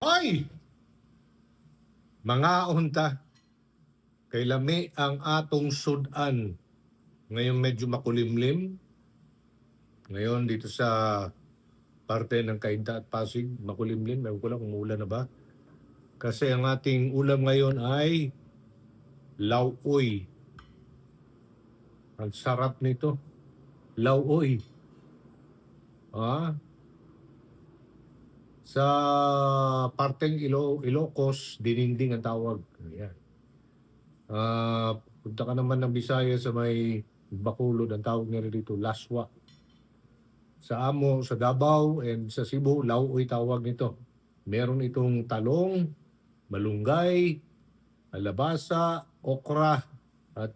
Ay! Mga unta, kay lami ang atong sudan. Ngayon medyo makulimlim. Ngayon dito sa parte ng Cainta at Pasig, makulimlim. Ewan ko lang kung ulan na ba. Kasi ang ating ulam ngayon ay lauoy. Ang sarap nito. Lauoy. Sa parteng Ilocos, dininding ang tawag. Ayan. Punta ka naman ng Bisaya sa may Bacolod, ang tawag nila dito, laswa. Sa Amo, sa Davao, and sa Cebu, lauoy tawag nito. Meron itong talong, malunggay, alabasa, okra, at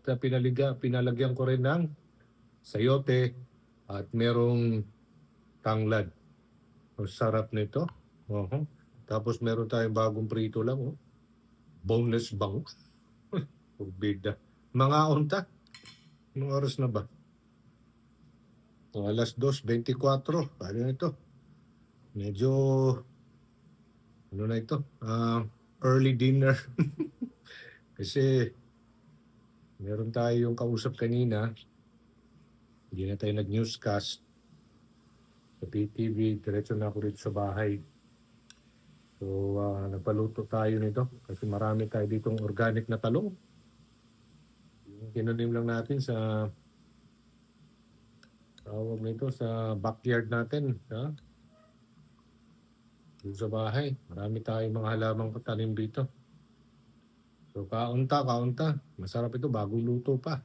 pinalagyan ko rin ng sayote at merong tanglad. Ang sarap nito. Tapos meron tayong bagong prito lang. Boneless bangus. Bida. Mga unta. Anong oras na ba? Alas 2:24. Paano na ito? Medyo ano na ito? Early dinner. Kasi meron tayong kausap kanina. Hindi na tayo nag-newscast sa PTV. Diretso na ako rito sa bahay. So, nagpaluto tayo nito kasi marami tayo ditong organic na talong. Yung kinanim lang natin sa tawag nito sa backyard natin. Dito sa bahay. Marami tayong mga halamang patanim dito. So, kaunta. Masarap ito, bagong luto pa.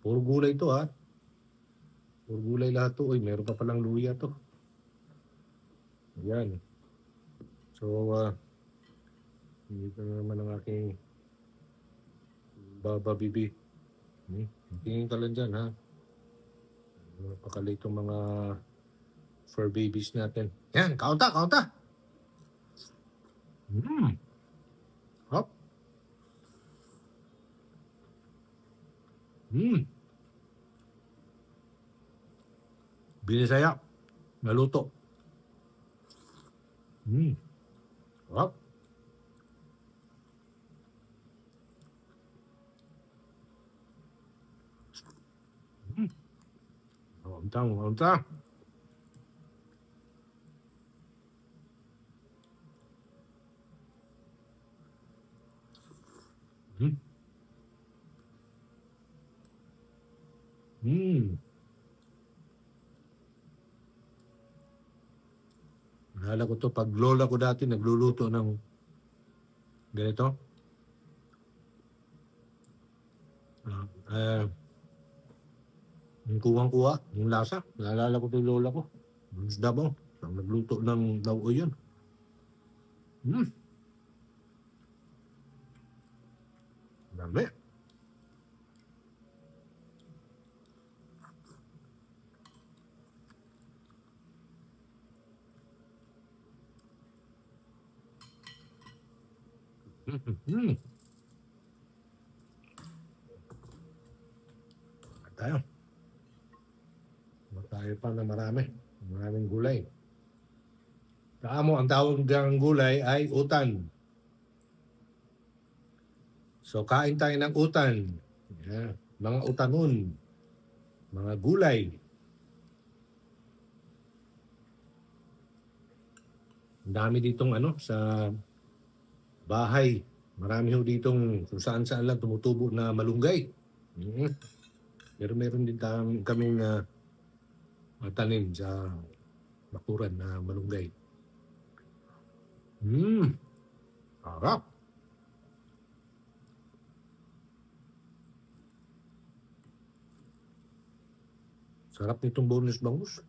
Puro gulay ito, ha. Puro gulay lahat to. Uy, meron pa palang luya to. Ayan. So, dito na naman ang aking Baba Bibi. Tingin ka lang dyan, ha. Napakali itong mga fur babies natin. Yan, kaunta. Hop. Binisaya. Naluto. Hop. Kaunta. Naalala ko to, pag lola ko dati nagluluto ng ganito. Yung kuwang-kuwa, yung lasa. Naalala ko to yung lola ko. Davao. Nagluto ng lauoy yun. Dami. Tayo. Tayo pa na maraming gulay. Kaamo, ang tawag ng gulay ay utan. So, kain tayo ng utan. Yeah. Mga utanon. Mga gulay. Ang dami ditong sa bahay. Marami ho ditong kung saan lang tumutubo na malunggay. Pero meron din kaming tanim sa bakuran na malunggay. Harap. Sarap nitong boneless bangus.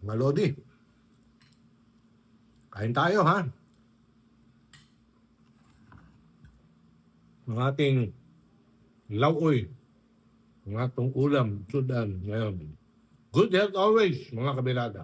Mga Lodi, kain tayo, ha? Ang ating lauoy. Ang atong ulam, sudan ngayon. Good health always, mga kabirada.